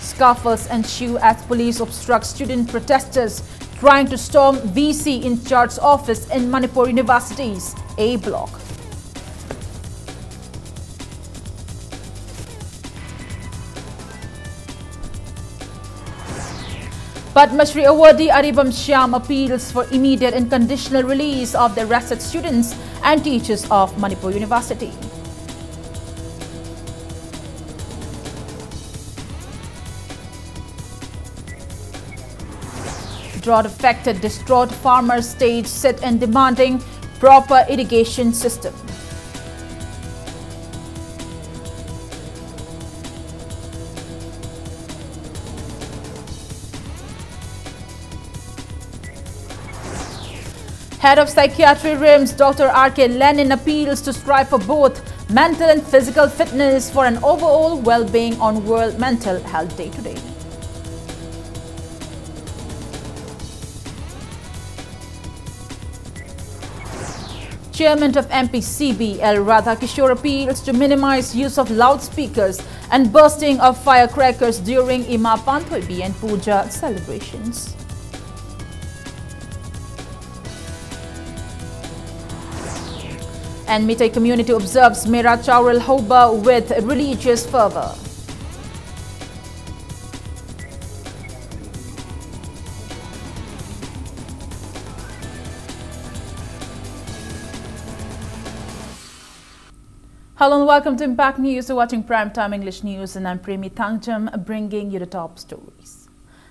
Scuffles ensue as police obstruct student protesters trying to storm VC in charge office in Manipur University's A block. Padma Shri Awardee Aribam Shyam appeals for immediate and conditional release of the arrested students and teachers of Manipur University. Drought-affected, distraught farmers stage sit-in demanding proper irrigation system. Head of Psychiatry RIMS, Dr. R.K. Lenin appeals to strive for both mental and physical fitness for an overall well-being on World Mental Health Day today. Chairman of MPCB, L. Radhakishore, appeals to minimize use of loudspeakers and bursting of firecrackers during Ima Panthoibi and Puja celebrations. And Mitai community observes Mera Chaural Hoba with religious fervor. Hello and welcome to Impact News. You're watching Primetime English News and I'm Premi Thangjam bringing you the top stories.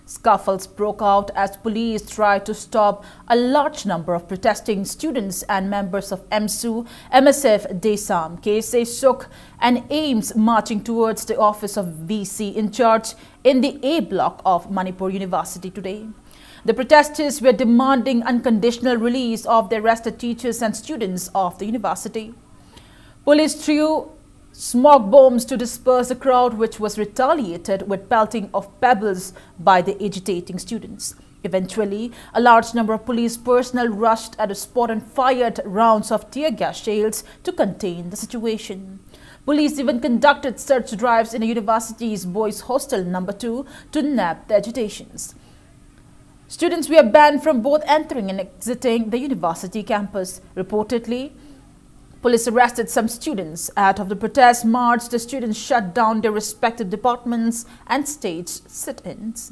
Scuffles broke out as police tried to stop a large number of protesting students and members of MSU, MSF, DESAM, KSA Suk and AIMS marching towards the office of VC in charge in the A block of Manipur University today. The protesters were demanding unconditional release of the arrested teachers and students of the university. Police threw smoke bombs to disperse the crowd, which was retaliated with pelting of pebbles by the agitating students. Eventually, a large number of police personnel rushed at the spot and fired rounds of tear gas shells to contain the situation. Police even conducted search drives in the university's boys' hostel number 2 to nab the agitations. Students were banned from both entering and exiting the university campus. Reportedly, police arrested some students. Out of the protest march, the students shut down their respective departments and staged sit-ins.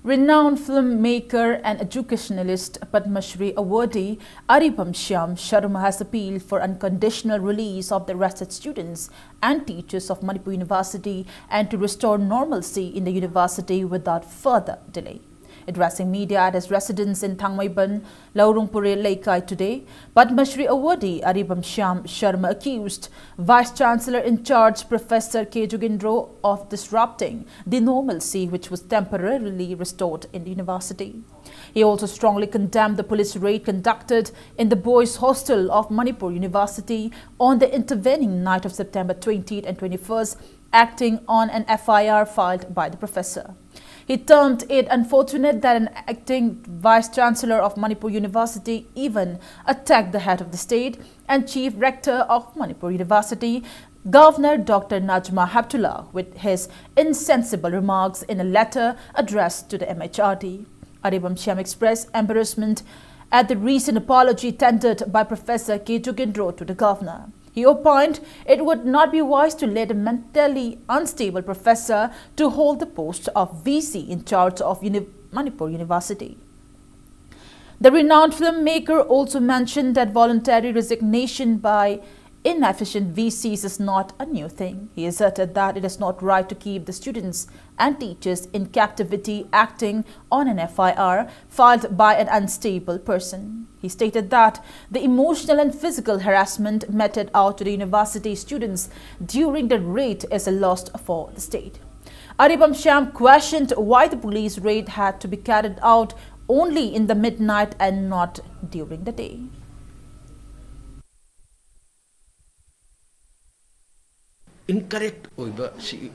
Renowned filmmaker and educationalist Padma Shri Awardee Aribam Shyam Sharma has appealed for unconditional release of the arrested students and teachers of Manipur University and to restore normalcy in the university without further delay. Addressing media at his residence in Thangmaiban, Laurungpure, Laikai today, Padma Shri Awardee Aribam Shyam Sharma accused Vice-Chancellor in charge Professor K. Jugindro of disrupting the normalcy which was temporarily restored in the university. He also strongly condemned the police raid conducted in the boys' hostel of Manipur University on the intervening night of September 20th and 21st, acting on an FIR filed by the professor. He termed it unfortunate that an acting Vice-Chancellor of Manipur University even attacked the head of the state and Chief Rector of Manipur University, Governor Dr. Najma Heptullah, with his insensible remarks in a letter addressed to the MHRD. Aribam Shyam expressed embarrassment at the recent apology tendered by Professor K. Jugindro to the governor. He opined it would not be wise to let a mentally unstable professor to hold the post of VC in charge of Manipur University. The renowned filmmaker also mentioned that voluntary resignation by inefficient VCs is not a new thing. He asserted that it is not right to keep the students and teachers in captivity acting on an FIR filed by an unstable person. He stated that the emotional and physical harassment meted out to the university students during the raid is a loss for the state. Aribam Shyam questioned why the police raid had to be carried out only in the midnight and not during the day. incorrect oiba si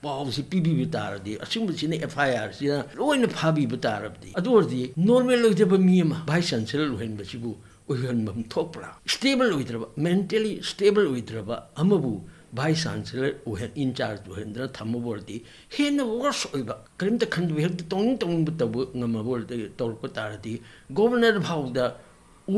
pau si pibi bitardi asum sine FIR sina loina phabi bitarabdi adordi normal loitaba miyama bhai chancellor lohin basibu oihan bam thopra stable oidraba mentally stable oidraba amabu bhai chancellor oihan in charge ohendra thamabordi hena worse oiba krimta khandu hekta tong butabu ngamabordi torpa taradi governor bhauda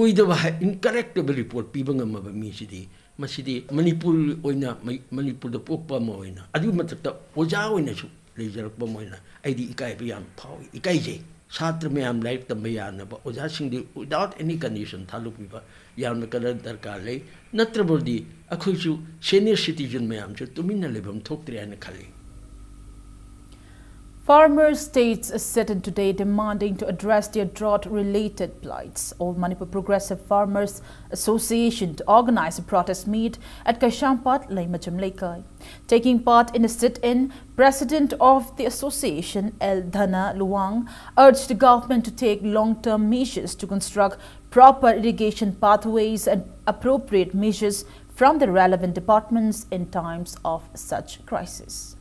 oidaba incorrect report piba ngamaba mi sidi masidi Manipur oina Manipur da pokpa moina adu matakta oja oina su lejarakpa moina aidi ikai piyam phau ikai je chhatra mayam life tambayana ba oja singdi without any condition thalupiba yamna kala darkar lei natraboldi akhoisu senior citizen mayam chu tumina lebam thoktre ana khali. Farmers states sit in today demanding to address their drought-related plights. All Manipur Progressive Farmers Association to organize a protest meet at Kaishampat, Laimachamlekai. Taking part in a sit-in, President of the association, L. Dhana Luang, urged the government to take long-term measures to construct proper irrigation pathways and appropriate measures from the relevant departments in times of such crisis.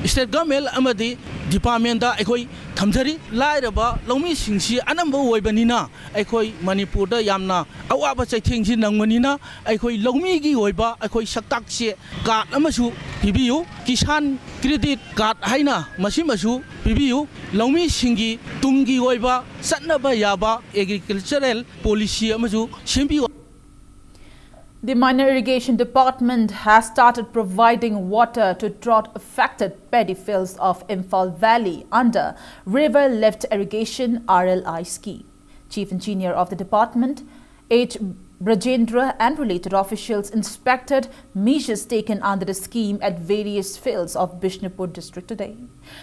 State government amadi department da ekoi thamjari lairaba lomi singsi anamba oibanina ekoi Manipur da yamna awaba chaithingsi nangmanina ekoi lomi gi oiba ekoi saktak se card amasu pibiu kisan credit card haina masimasu pibiu lomi singi tungi oiba satnaba yaba agricultural policy amasu sembi. The Minor Irrigation Department has started providing water to drought-affected paddy fields of Imphal Valley under River Lift Irrigation RLI scheme. Chief Engineer of the department, H. Brajendra, and related officials inspected measures taken under the scheme at various fields of Bishnupur district today.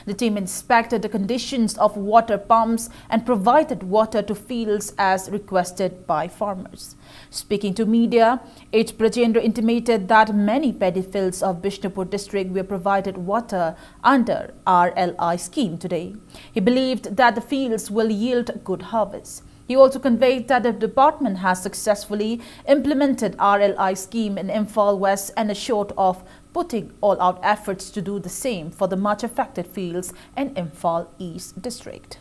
The team inspected the conditions of water pumps and provided water to fields as requested by farmers. Speaking to media, H. Brajendra intimated that many paddy fields of Bishnupur district were provided water under RLI scheme today. He believed that the fields will yield good harvest. He also conveyed that the department has successfully implemented RLI scheme in Imphal West and assured of putting all-out efforts to do the same for the much affected fields in Imphal East district.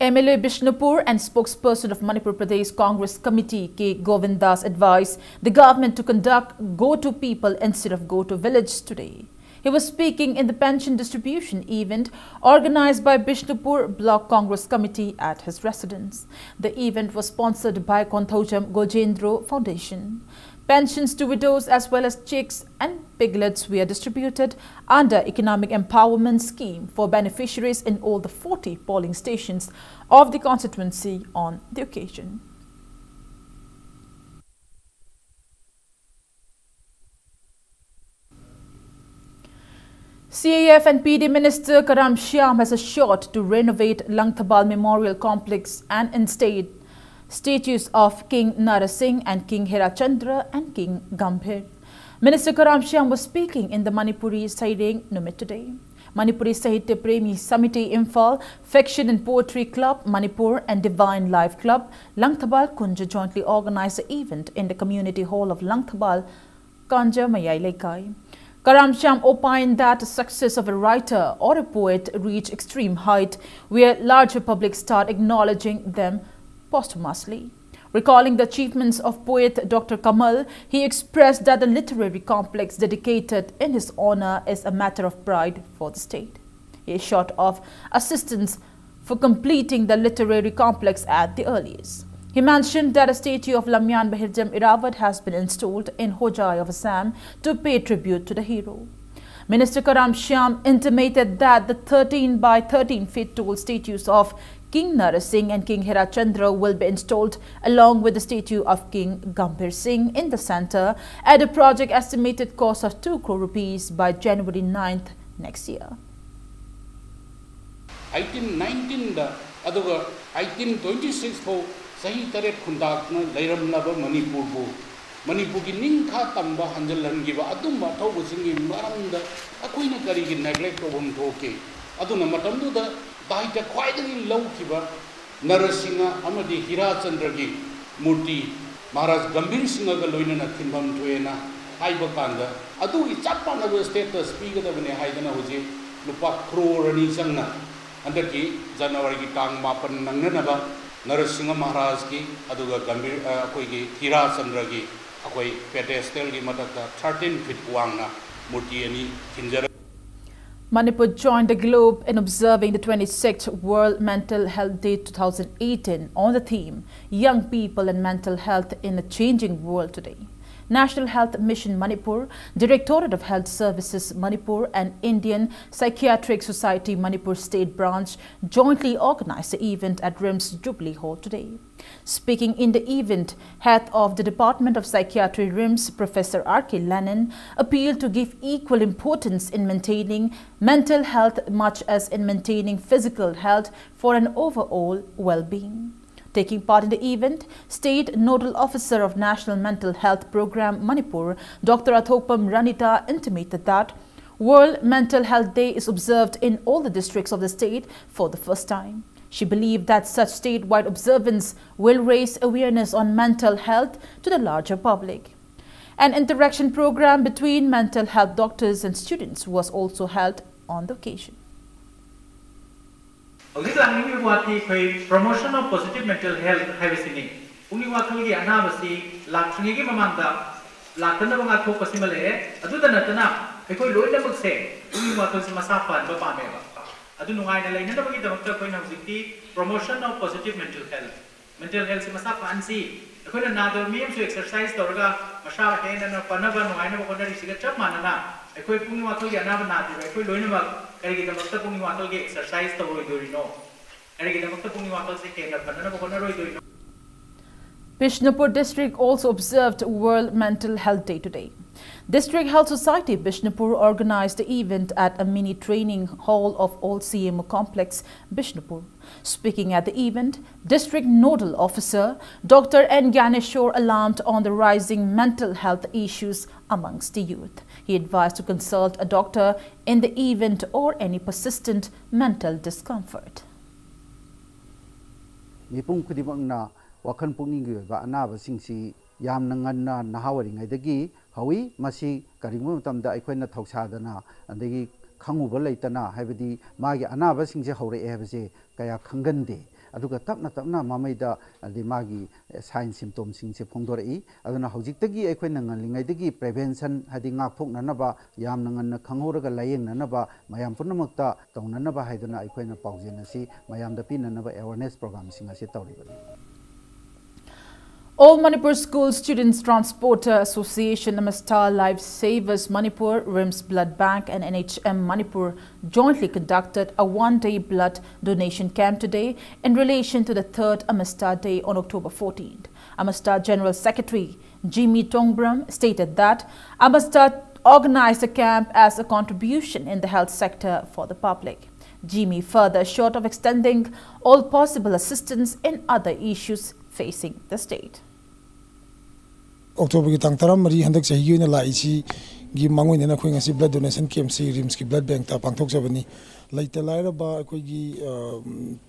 MLA Bishnupur and spokesperson of Manipur Pradesh Congress Committee K. Govindas advised the government to conduct Go to People instead of Go to Village today. He was speaking in the pension distribution event organized by Bishnupur Block Congress Committee at his residence. The event was sponsored by Konthojam Gojendro Foundation. Pensions to widows as well as chicks and piglets were distributed under Economic Empowerment Scheme for beneficiaries in all the 40 polling stations of the constituency on the occasion. CAF and PD Minister Karam Shyam has assured to renovate Langthabal Memorial Complex and instate statues of King Narasingh and King Herachandra and King Gambhir. Minister Karam Shyam was speaking in the Manipuri Sairing Numit today. Manipuri Sahitya Premi Samiti Imphal, Fiction and Poetry Club, Manipur and Divine Life Club, Langthabal Kunja jointly organized the event in the community hall of Langthabal, Kanja Mayai Lekai. Karam Shyam opined that the success of a writer or a poet reach extreme height where larger public start acknowledging them posthumously. Recalling the achievements of poet Dr. Kamal, he expressed that the literary complex dedicated in his honor is a matter of pride for the state. He is short of assistance for completing the literary complex at the earliest. He mentioned that a statue of Lamyan Bahirjam Irawat has been installed in Hojai of Assam to pay tribute to the hero. Minister Karam Shyam intimated that the 13 by 13 feet tall statues of King Narasingh and King Herachandra will be installed along with the statue of King Gambhir Singh in the center at a project estimated cost of 2 crore rupees by January 9th next year. 1819 aduga 1826 ko sahi taret khundakna leiramlaba Manipur ki ningkha tamba hanjalangiba adumba thobusingi maramda akoina karigi neglect obum thoke aduna matamdu da daita khwaidagi lawkiba Narasingha amadi Hira Chandragi Murti Maharaj Gambhir Singha loinana thinbam thoena haiba kanda adu I chapana status speaker da bane haidana hoji lupa crore ani changna andaki January ki kang mapan nangnana ba Narasingha Maharaj ki aduga Gambhir akoi ki Hira Chandra ki akoi pedestal ki matakta 13 feet wangna murti ani thinjara. Manipur joined the globe in observing the 26th World Mental Health Day 2018 on the theme Young People and Mental Health in a Changing World Today. National Health Mission Manipur, Directorate of Health Services Manipur and Indian Psychiatric Society Manipur State Branch jointly organized the event at RIMS Jubilee Hall today. Speaking in the event, head of the Department of Psychiatry RIMS, Professor R.K. Lennon, appealed to give equal importance in maintaining mental health much as in maintaining physical health for an overall well-being. Taking part in the event, State Nodal Officer of National Mental Health Program Manipur, Dr. Athopam Ranita, intimated that World Mental Health Day is observed in all the districts of the state for the first time. She believed that such statewide observance will raise awareness on mental health to the larger public. An interaction program between mental health doctors and students was also held on the occasion. Promotion of positive mental health habisini. Uni wakali anabasi lakshmi mamanda lakana mga ko pasimale adu danatana ekoi loina bukse uni wakal si masapan bapa meba adu nungai na laina bagi damakta koi na zikti promotion of positive mental health si masapan si ekoi na nador miem so exercise dorga masha hen na panaba nungai na bakona risiga chap manana ekoi puni wakal anaba nadi ekoi loina bag kari damakta puni wakal ge exercise to roi dorino kari damakta puni wakal se ke na panana bakona roi dorino. Bishnupur district also observed World Mental Health Day today. District Health Society Bishnupur organized the event at a mini training hall of All CMO Complex, Bishnupur. Speaking at the event, District Nodal Officer Dr. N. Ganeshwar alarmed on the rising mental health issues amongst the youth. He advised to consult a doctor in the event or any persistent mental discomfort. Wakan pungning ba anaba singsi yam nangan na hawari ngaidagi hawi masi karingu tamda aikoina thoksadana andagi khanguba leitana haibadi magi anaba singse hawre ebase kaya khangande aduga tapna mamaida adi magi sign symptom singse phongdorei aduna hojiktagi aikoina nganlingaidagi prevention hadi ngakthoknanaba yam nangan khanghoraga layengnanaba mayam punamakta tawnanaba haiduna aikoina paujenasi mayamda pinanaba awareness program singase tawribani. All Manipur School Students Transporter Association, Namastar Life Savers Manipur, RIMS Blood Bank and NHM Manipur jointly conducted a one-day blood donation camp today in relation to the third Amastar Day on October 14th. Amastar General Secretary Jimmy Tongbram stated that Amastar organized the camp as a contribution in the health sector for the public. Jimmy further assured of extending all possible assistance in other issues facing the state. October ki tang taram mari handak sahi na lai chi gi mangoi na khoi ngasi blood donation camp si RIMS ki blood bank ta pangthok sabani laita laira ba khoi gi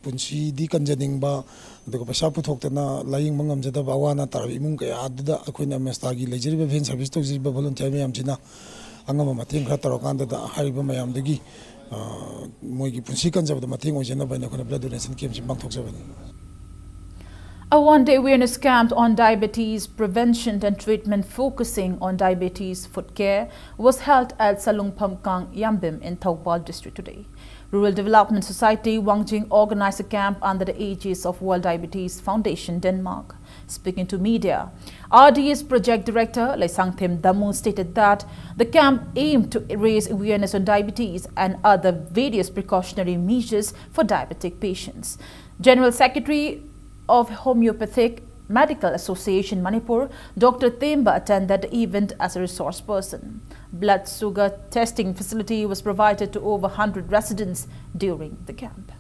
punsi di kanjaning ba de ko pasa puthok ta na laing mangam jada ba wana tar imung ka aduda khoi na mesta gi lejeri ba ven service to ji ba volunteer mayam china angama mateng kha tar kan da hari ba mayam dagi moi gi punsi kanjab da mateng oi jena ba na khoi blood donation camp si pangthok sabani. A one-day awareness camp on diabetes prevention and treatment focusing on diabetes foot care was held at Salung Phamkang Yambim in Thoubal district today. Rural Development Society Wangjing organized a camp under the aegis of World Diabetes Foundation Denmark. Speaking to media, RDS Project Director Laisangthem Damu stated that the camp aimed to raise awareness on diabetes and other various precautionary measures for diabetic patients. General Secretary of Homeopathic Medical Association Manipur, Dr. Themba attended the event as a resource person. Blood sugar testing facility was provided to over 100 residents during the camp.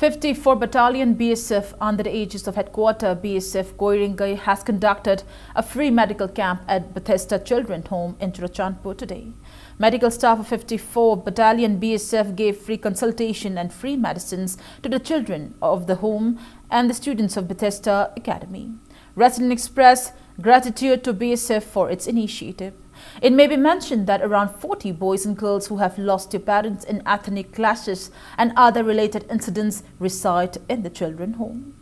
54 Battalion BSF under the aegis of Headquarter BSF Koiringai has conducted a free medical camp at Bethesda Children's Home in Churachandpur today. Medical staff of 54 Battalion BSF gave free consultation and free medicines to the children of the home and the students of Bethesda Academy. Residents expressed gratitude to BSF for its initiative. It may be mentioned that around 40 boys and girls who have lost their parents in ethnic clashes and other related incidents reside in the children's home.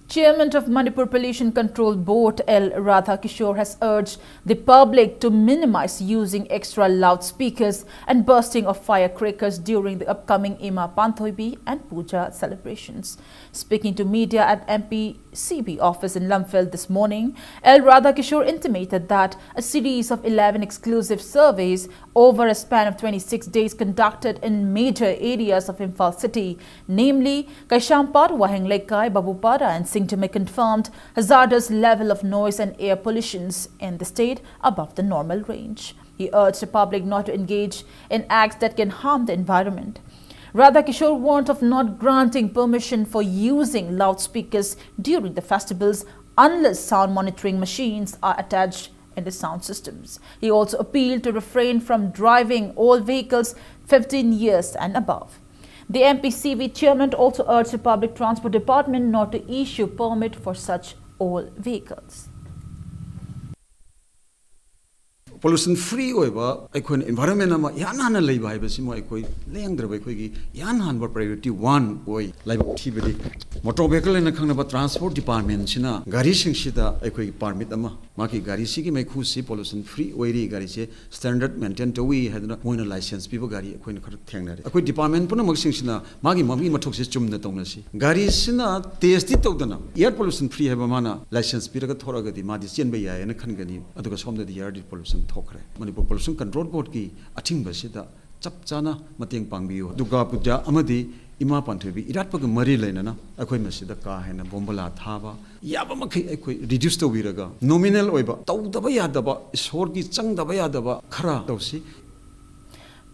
Chairman of Manipur Pollution Control Board L. Radhakishore has urged the public to minimize using extra loudspeakers and bursting of firecrackers during the upcoming Ima Panthoibi and Puja celebrations. Speaking to media at MPCB office in Lumfield this morning, L. Radhakishore intimated that a series of 11 exclusive surveys over a span of 26 days conducted in major areas of Imphal city, namely Kaishampar, Wahenglekai, Babupara and Singtamay, confirmed hazardous level of noise and air pollutions in the state above the normal range. He urged the public not to engage in acts that can harm the environment. Radhakishore warned of not granting permission for using loudspeakers during the festivals unless sound monitoring machines are attached in the sound systems. He also appealed to refrain from driving all vehicles 15 years and above. The MPCB chairman also urged the Public Transport Department not to issue permit for such old vehicles. Pollution free over environment ama yan hana leiba haibasimo ekoi lengdra ekoi yan han priority 1 oi laiba thibedi motor vehicle na khangna transport department sina gari singsida ekoi permit ama maki gari sigi mai khu si pollution free oiri gari se standard maintain to we hadna moina license pibo gari ekoi na khar thengnare ekoi department puna mak singsina magi mami mathok se chumna tongna si gari sina test ti tawdana air pollution free haba mana license piraga thoraga di madi chenba ya na khangani aduga somda di air pollution Manipur Pollution Control Board ki aching basida chap chana mateng pangbiyo duga puja amadi ima panthobi iratpaga mari leinana akhoi masida ka hena bombala thaba yaba makhai akhoi reduce to biraga nominal oiba tawdaba yadaba ishor ki changdaba yadaba khara tawsi.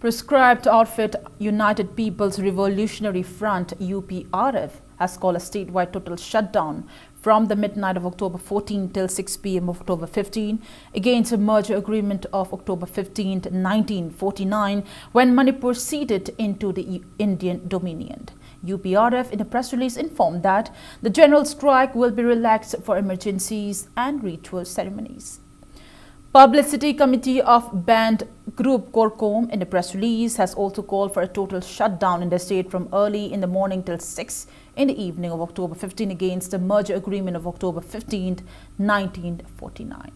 Prescribed outfit United People's Revolutionary Front UPRF has called a statewide total shutdown from the midnight of October 14 till 6 p.m. of October 15 against a merger agreement of October 15, 1949 when Manipur ceded into the Indian Dominion. UPRF in a press release informed that the general strike will be relaxed for emergencies and ritual ceremonies. Publicity Committee of Band Group Corcom in a press release has also called for a total shutdown in the state from early in the morning till 6 in the evening of October 15 against the merger agreement of October 15, 1949.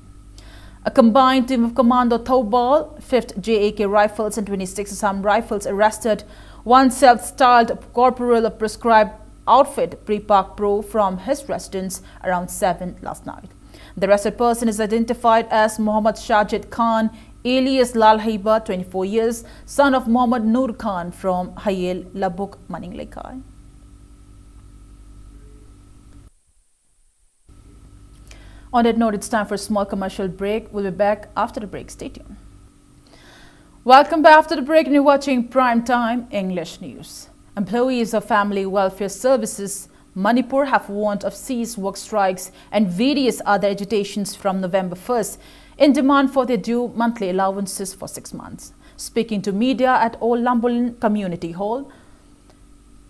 A combined team of Commando Thobal, 5th JAK Rifles and 26 Assam Rifles arrested one self-styled corporal of prescribed outfit Prepak Pro from his residence around 7 last night. The arrested person is identified as Muhammad Shajid Khan, alias Lal Haiba, 24 years, son of Muhammad Noor Khan from Hayel, Labuk, Maninglekai. On that note, it's time for a small commercial break. We'll be back after the break. Stay tuned. Welcome back after the break and you're watching Prime Time English News. Employees of Family Welfare Services Manipur have warned of cease work strikes and various other agitations from November 1st in demand for their due monthly allowances for 6 months. Speaking to media at Old Lambulin Community Hall,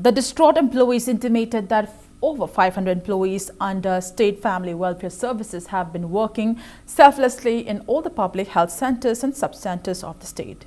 the distraught employees intimated that over 500 employees under State Family Welfare Services have been working selflessly in all the public health centers and sub-centers of the state.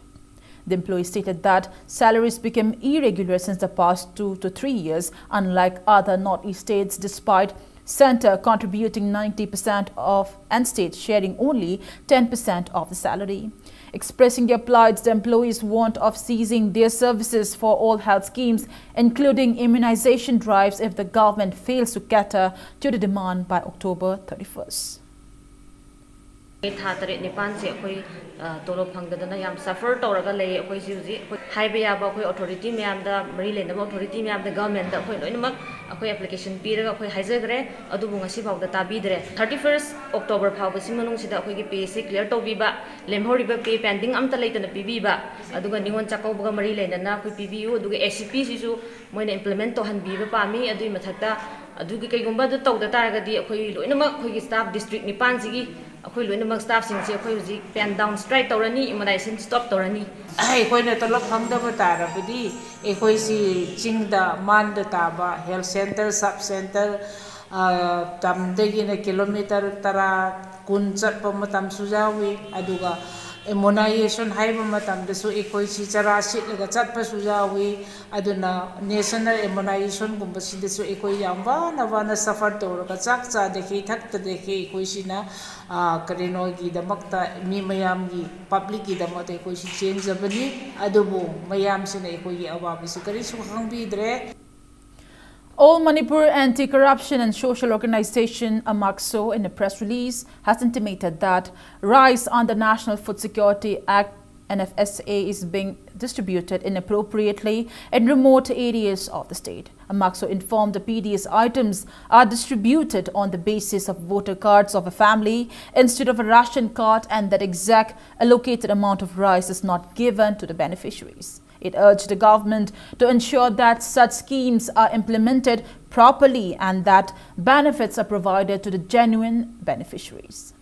The employee stated that salaries became irregular since the past 2 to 3 years, unlike other Northeast states, despite center contributing 90% of and state sharing only 10% of the salary. Expressing their plights, the employees warned of ceasing their services for all health schemes, including immunization drives, if the government fails to cater to the demand by October 31st. Tolo phangdana yam suffer toraga lay akoi si uji haibe yaba akoi authority myam da mari lena authority myam da government da akoi loinak ꯑꯩꯈꯣꯏ application ꯄꯤꯔꯒ ꯑꯩꯈꯣꯏ ꯍꯥꯏꯖꯈ꯭ꯔꯦ ꯑꯗꯨꯕꯨ ꯉꯁꯤ ꯐꯥꯎꯗ ꯇꯥꯕꯤꯗ꯭ꯔꯦ 31 ꯑꯣꯛꯇꯣꯕꯔ ꯐꯥꯎꯕꯁꯤ ꯃꯅꯨꯡꯁꯤꯗ ꯑꯩꯈꯣꯏꯒꯤ ꯄꯦꯁꯤ clear ꯇꯧꯕꯤꯕ ꯂꯦꯝꯍꯧꯔꯤꯕ ꯄꯦ ꯄꯦꯟꯗꯤꯡ ꯑꯝꯇ ꯂꯩꯇꯅ ꯄꯤꯕꯤꯕ ꯑꯗꯨꯒ ꯅꯤꯉꯣꯜ ꯆꯥꯛꯀꯧꯕꯒ ꯃꯔꯤ ꯂꯩꯅꯅ ꯑꯩꯈꯣꯏ ꯄꯤꯕꯤꯌꯨ ꯑꯗꯨꯒ ACP ꯁꯤꯁꯨ ꯃꯣꯏꯅ ꯏꯝꯄ꯭ꯂꯤꯃꯦꯟꯠ ꯇꯧꯍꯟꯕꯤꯕ ꯄꯥꯝꯃꯤ ꯑꯗꯨꯒꯤ ꯃꯊꯛꯇ ꯑꯗꯨꯒꯤ ꯀꯩꯒꯨꯝꯕ ꯑꯗꯨ ꯇꯧꯗ ꯇꯥꯔꯒꯗꯤ ꯑꯩꯈꯣꯏ ꯂꯣꯏꯅꯃꯛ ꯑꯩꯈꯣꯏꯒꯤ ꯁ꯭ꯇꯥꯐ ꯗꯤꯁꯇ꯭ꯔꯤꯛ 9ꯁꯤꯒꯤ ꯑꯩꯈꯣꯏ ꯂꯣꯏꯅꯃꯛ ꯁ꯭ꯇꯥꯐꯁꯤꯡꯁꯦ ꯑꯩꯈꯣꯏ ꯍꯧꯖꯤꯛ ꯄꯦꯟ ꯗꯥꯎꯟ ꯁ꯭ꯇ꯭ꯔꯥꯏꯛ ꯇꯧꯔꯅꯤ ꯏꯃꯨꯅꯥꯏꯖꯦꯁꯟ ꯁ꯭ꯇꯣꯞ ꯇꯧꯔꯅꯤ ꯑꯩꯈꯣꯏꯅ ꯇꯣꯂꯣꯞ ꯐꯪꯗꯕ ꯇꯥꯔꯕꯗꯤ ꯑꯩꯈꯣꯏꯁꯤ ꯆꯤꯡꯗ ꯃꯥꯟꯗ ꯇꯥꯕ ꯍꯦꯜꯊ ꯁꯦꯟꯇꯔ ꯁꯕ ꯁꯦꯟꯇꯔ ꯇꯝꯗꯒꯤꯅ ꯀꯤꯂꯣꯃꯤꯇꯔ 10-20 ꯆꯠꯄ ꯃꯇꯝꯁꯨ ꯌꯥꯎꯏ ꯑꯗꯨꯒ ꯏꯃꯨꯅꯥꯏꯖꯦꯁꯟ ꯍꯥꯏꯕ ꯃꯇꯝꯗꯁꯨ ꯑꯩꯈꯣꯏꯁꯤ ꯆꯔꯥ ꯁꯤꯠꯂꯒ ꯆꯠꯄꯁꯨ ꯌꯥꯎꯏ ꯑꯗꯨꯅ ꯅꯦꯁꯅꯦꯜ ꯏꯃꯨꯅꯥꯏꯖꯦꯁꯟꯒꯨꯝꯕꯁꯤꯗꯁꯨ ꯑꯩꯈꯣꯏ ꯌꯥꯝ ꯋꯥꯅ ꯁꯐꯔ ꯇꯧꯔꯒ ꯆꯥꯛ ꯆꯥꯗꯈꯤ ꯊꯛꯇꯗꯈꯤ ꯑꯩꯈꯣꯏꯁꯤꯅ ꯀꯔꯤꯅꯣꯒꯤꯗꯃꯛꯇ ꯃꯤ ꯃꯌꯥꯝꯒꯤ ꯄꯕ꯭ꯂꯤꯛꯀꯤꯗꯃꯛꯇ ꯑꯩꯈꯣꯏꯁꯤ ꯆꯦꯟꯖꯕꯅꯤ ꯑꯗꯨꯕꯨ ꯃꯌꯥꯝꯁꯤꯅ ꯑꯩꯈꯣꯏꯒꯤ ꯑꯋꯥꯕꯁꯤ ꯀꯔꯤꯁꯨ ꯈꯪꯕꯤꯗ꯭ꯔꯦ. All Manipur Anti-Corruption and Social Organization (AMACSO) in a press release has intimated that rice under National Food Security Act (NFSA) is being distributed inappropriately in remote areas of the state. AMACSO informed the PDS items are distributed on the basis of voter cards of a family instead of a ration card, and that exact allocated amount of rice is not given to the beneficiaries. It urged the government to ensure that such schemes are implemented properly and that benefits are provided to the genuine beneficiaries.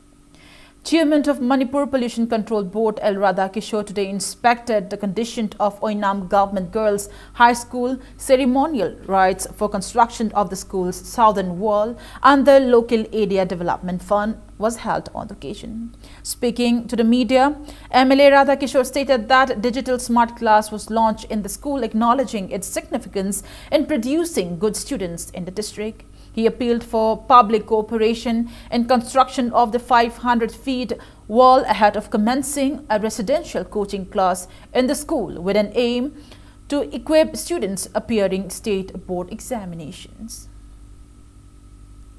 Chairman of Manipur Pollution Control Board L. Radhakishore today inspected the condition of Oinam Government Girls High School. Ceremonial rites for construction of the school's southern wall under Local Area Development Fund was held on the occasion. Speaking to the media, MLA Radhakishore stated that digital smart class was launched in the school, acknowledging its significance in producing good students in the district. He appealed for public cooperation in construction of the 500-feet wall ahead of commencing a residential coaching class in the school with an aim to equip students appearing state board examinations.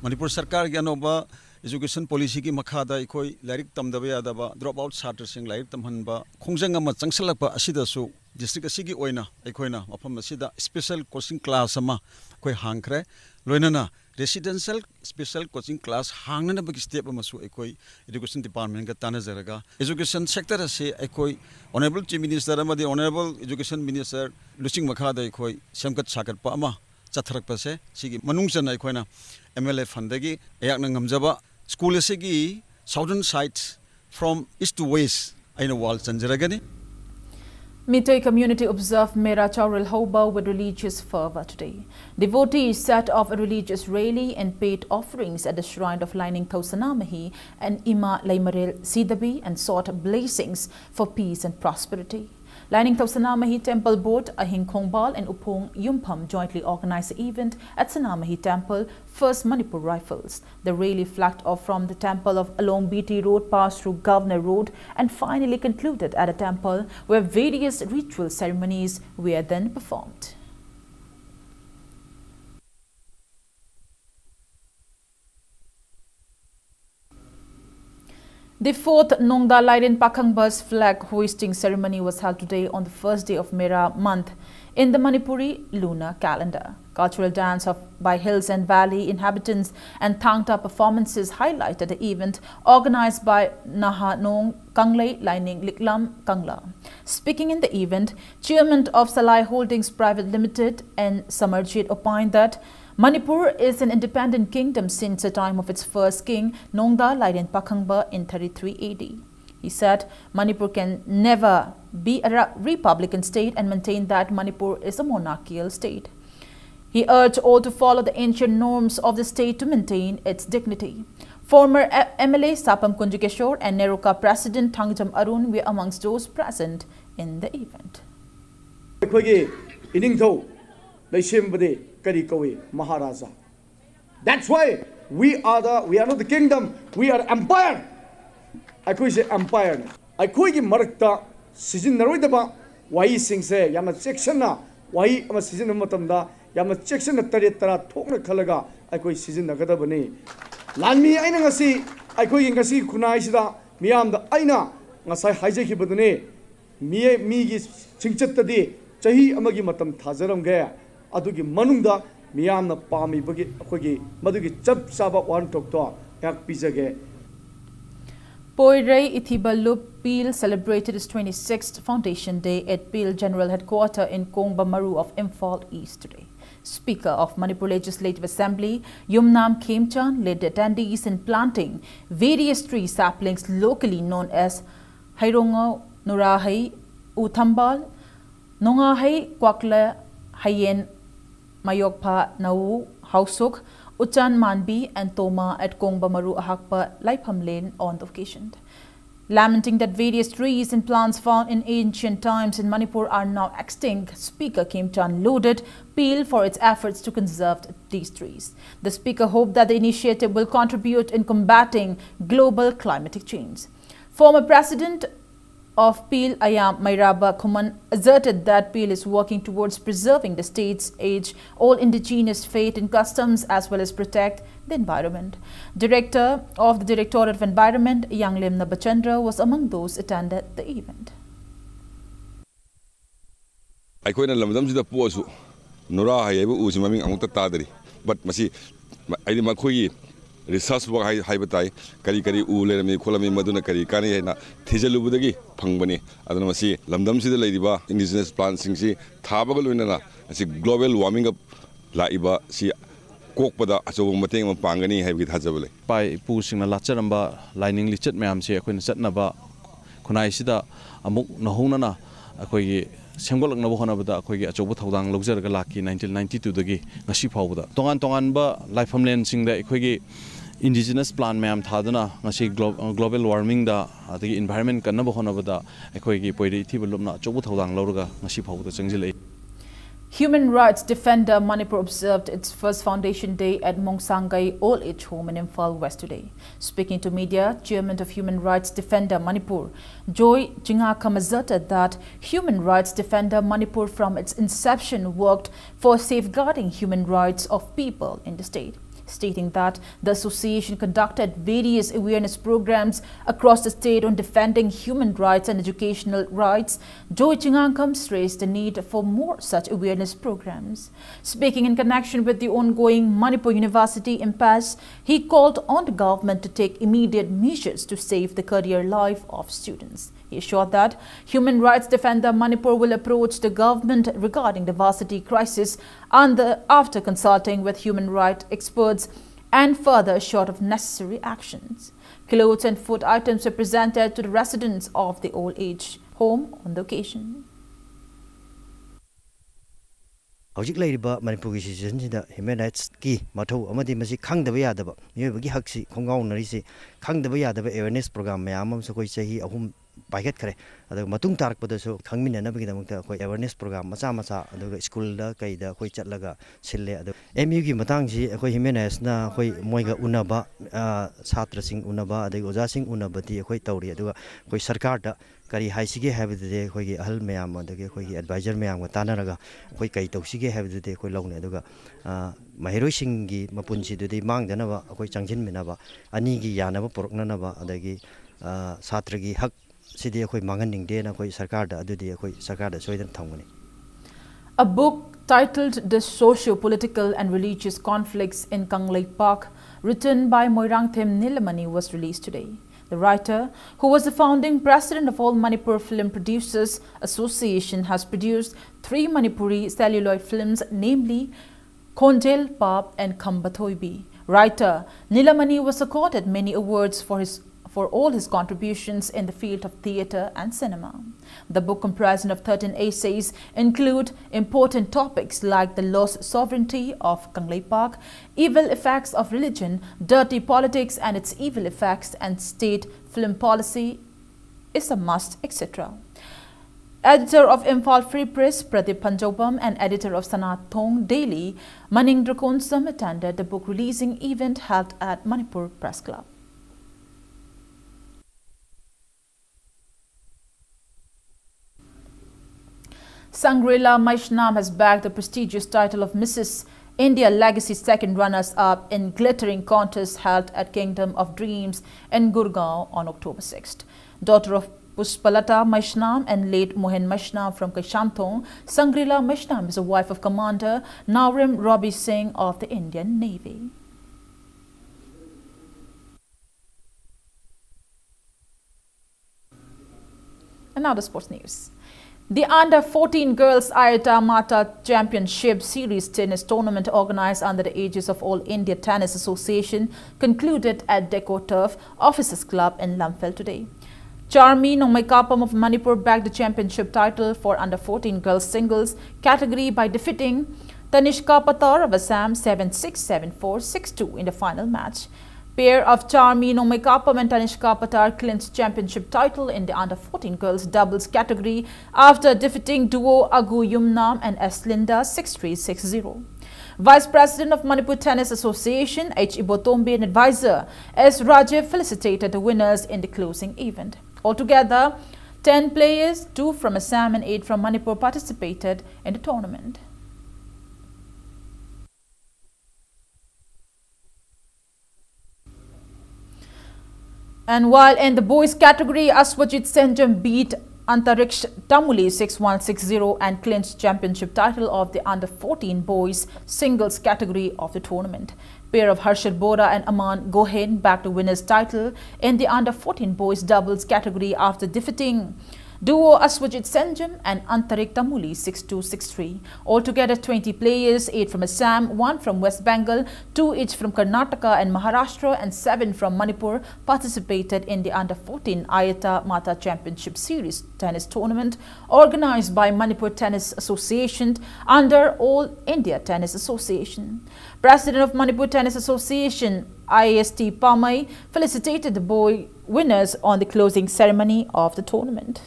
Manipur Sarkar Gyanova education policy ki makhada ikoi lairik tamdaba yadaba dropout charter sing lairik tamhanba khongjanga ma changsalakpa asidasu district asigi oina ekoina mafam asida special coaching class ama koi hangkhre loinana residential special coaching class hangnana bagi step amasu ekoi education department ga tanajaraga education sector ase ekoi honorable chief minister amadi honorable education minister lusing makhada ekoi semkat sakat pa ama chatharak pa se sigi manungchana ekoina MLA fundagi ayakna ngamjaba school asigi southern sides from east to west aina wall chanjaragani. Mitoi community observed Mera Chauril Hoba with religious fervor today. Devotees set off a religious rally and paid offerings at the shrine of Lining Thausanamahi and Ima Laimaril Sidabi and sought blessings for peace and prosperity. Lining Thausanamahi Temple Board, Ahing Khongbal and Upong Yumpam jointly organized the event at Sanamahi Temple, First Manipur Rifles. The rally flagged off from the temple along BT Road, passed through Governor Road and finally concluded at a temple where various ritual ceremonies were then performed. The fourth Nongda Lairin Pakhangba's flag hoisting ceremony was held today on the first day of Mera month in the Manipuri lunar calendar. Cultural dance by hills and valley inhabitants and Thangta performances highlighted the event organized by Naha Nong Kanglai Lining Liklam Kangla. Speaking in the event, Chairman of Salai Holdings Private Limited and Samarjit opined that Manipur is an independent kingdom since the time of its first king, Nongda Lairin Pakhangba, in 33 AD. He said Manipur can never be a republican state and maintained that Manipur is a monarchical state. He urged all to follow the ancient norms of the state to maintain its dignity. Former MLA Sapam Kunjikeshore and Neroka President Thangjam Arun were amongst those present in the event. Maharaja. That's why we are not the kingdom, we are empire. I say empire. I gi marakta season naroidaba wai sing se yama section na wai ama season matamda yama section na tare tara thokna khalaga I season nagada bani. Lanmi aina ngasi I ngasi kunai sida miyam da aina ngasai haije ki badune mi gi singchat tadi chahi amagi matam thajaram ga adugi manungda miyamna pami bagi akogi madugi chap saba wan tok to yak pizage. Poirei Ithibalup Peel celebrated its 26th Foundation Day at Peel General Headquarters in Kongba Maru of Imphal East today. Speaker of Manipur Legislative Assembly, Yumnam Khemchan, led attendees in planting various tree saplings locally known as Haironga Nurahai Uthambal, Nongahai Kwakla Hayen Mayokpa Nau Hausuk, Uchan Manbi and Toma at Kongba Maru Ahakpa Laipam Lane on the occasion. Lamenting that various trees and plants found in ancient times in Manipur are now extinct, Speaker Khemchan lauded Peel for its efforts to conserve these trees. The Speaker hoped that the initiative will contribute in combating global climatic change. Former President of Peel Ayam Mairaba Kuman asserted that Peel is working towards preserving the state's age-old indigenous faith and customs as well as protect the environment. Director of the Directorate of Environment, Yanglim Nabachandra, was among those attended the event. I couldn't love them to the poor. Nora, I was maming on the Tadri, but Masi, I did Makui. Research work Hybatai, Karikari Ule, Kolami Maduna Karikani, Tijalubudagi, Pangbani, Adamasi, Lamdam si the Ladyba, indigenous plants, Singsi, Tabagaluna, as a global warming up Laiba, si Kokpada, as a Mating of Pangani, have it Hazabale. By pushing a Lacharamba, lining Lichet Mam, see a Queen Setnaba, Kunaisida, Amuk Nahunana, a Koyi. Sembol ng nabuhan abada ako yung ajobo tawdang logzer galaki 1992 dagi ngasi pawda tongan ba life homeland sing da ako yung indigenous plant mayam thadana ngasi global warming da adagi environment kan nabuhan abada ako yung Poirei Ithibalup na ajobo tawdang lawraga ngasi pawda changjilai. Human rights defender Manipur observed its first Foundation Day at Mongsangai Old Age Home in Imphal West today. Speaking to media, Chairman of Human Rights Defender Manipur, Joy Jingakam asserted that Human Rights Defender Manipur from its inception worked for safeguarding human rights of people in the state, stating that the association conducted various awareness programs across the state on defending human rights and educational rights. Joy Chingangkam stressed the need for more such awareness programs. Speaking in connection with the ongoing Manipur University impasse, he called on the government to take immediate measures to save the career life of students. He assured that Human Rights Defender Manipur will approach the government regarding the varsity crisis after consulting with human rights experts and further assured of necessary actions. Clothes and food items were presented to the residents of the old age home on the occasion. Hojik lairiba Manipur gi situation da human rights ki mathau amadi masi khangdaba yadaba miyobagi haksi khongau narisi khangdaba yadaba awareness program mayam am sakoi chahi ahum Paket kare, ada matung tarak pada so kami ni nabi kita mungkin koi awareness program masa ada school dah kai dah koi cat laga sille ada MU ki matang si koi himenes na koi moiga unaba satra sing unaba ada oja sing unaba ti koi tauri ada koi sarkar dah kari hai sige have the koi ahal mayam ada koi advisor mayam ka tanah raga koi kai tau sige have the koi laung ne ada mahiroi sing ki mapunsi tu di mang dana ba koi changjin mina ba ani ki yana ba porok na ba ada ki satra ki hak A book titled The Socio-Political and Religious Conflicts in Kanglei Park, written by Moirangthem Nilamani, was released today. The writer, who was the founding president of All Manipur Film Producers Association, has produced 3 Manipuri celluloid films, namely Konjel, Pap and Kambathoibi. Writer Nilamani was accorded many awards for all his contributions in the field of theatre and cinema. The book, comprising of 13 essays, include important topics like the lost sovereignty of Kanglei Park, evil effects of religion, dirty politics and its evil effects, and state film policy is a must, etc. Editor of Imphal Free Press, Pradeep Panjobam, and editor of Sanat Thong Daily, Maningdra Konsam, attended the book releasing event held at Manipur Press Club. Sangrila Maishnam has bagged the prestigious title of Mrs. India Legacy second runners-up in glittering contest held at Kingdom of Dreams in Gurgaon on October 6th. Daughter of Pushpalata Maishnam and late Mohen Maishnam from Kaishamthong. Sangrila Maishnam is a wife of Commander Naurim Robbie Singh of the Indian Navy. And now the sports news. The Under-14 Girls Ayata Mata Championship Series tennis tournament organized under the aegis of All India Tennis Association concluded at Deco Turf Officers Club in Lamphel today. Charmi Nomaikapam of Manipur bagged the championship title for Under-14 Girls Singles category by defeating Tanishka Patar of Assam 7-6, 7-4, 6-2 in the final match. Pair of Charmi Nomaikapam and Tanishka Patar clinched championship title in the Under-14 Girls doubles category after defeating duo Agu Yumnam and S. Linda 6-3, 6-0. Vice President of Manipur Tennis Association H. Ibotombe and advisor S. Rajiv felicitated the winners in the closing event. Altogether, 10 players, 2 from Assam and 8 from Manipur participated in the tournament. And while in the boys category, Aswajit Senjam beat Antariksh Tamuli 6-1, 6-0 and clinched championship title of the Under-14 boys singles category of the tournament. Pair of Harshad Bora and Aman Gohen backed the winner's title in the Under-14 boys doubles category after defeating duo Aswajit Senjam and Antarik Tamuli 6-2, 6-3. Altogether 20 players, 8 from Assam, 1 from West Bengal, 2 each from Karnataka and Maharashtra and 7 from Manipur participated in the Under-14 Ayata Mata Championship Series tennis tournament organized by Manipur Tennis Association under All India Tennis Association. President of Manipur Tennis Association IST Pamai felicitated the boy winners on the closing ceremony of the tournament.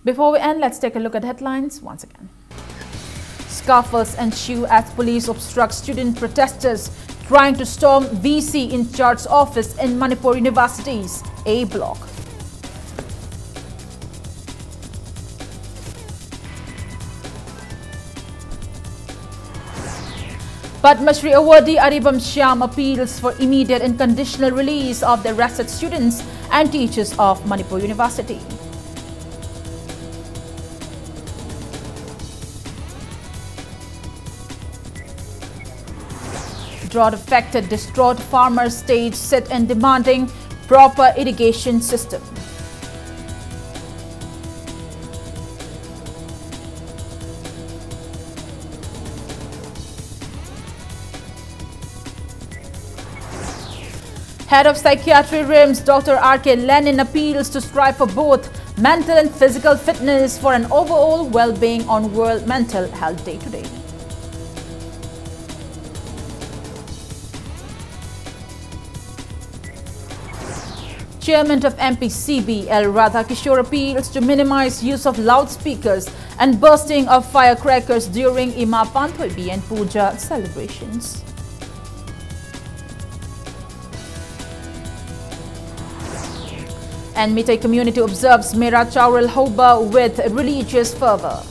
Before we end, let's take a look at headlines once again. Scuffles ensue as police obstruct student protesters trying to storm VC in charge's office in Manipur University's A block. Padma Shri awardee Aribam Shyam appeals for immediate and conditional release of the arrested students and teachers of Manipur University. Drought-affected, distraught farmers stage sit-in demanding proper irrigation system. Head of Psychiatry RIMS, Dr. R.K. Lenin appeals to strive for both mental and physical fitness for an overall well-being on World Mental Health Day today. Chairman of MPCB, L. Radhakishore appeals to minimize use of loudspeakers and bursting of firecrackers during Ima Panthoibi and Puja celebrations. And Meitei community observes Mera Chaurel Hoba with religious fervor.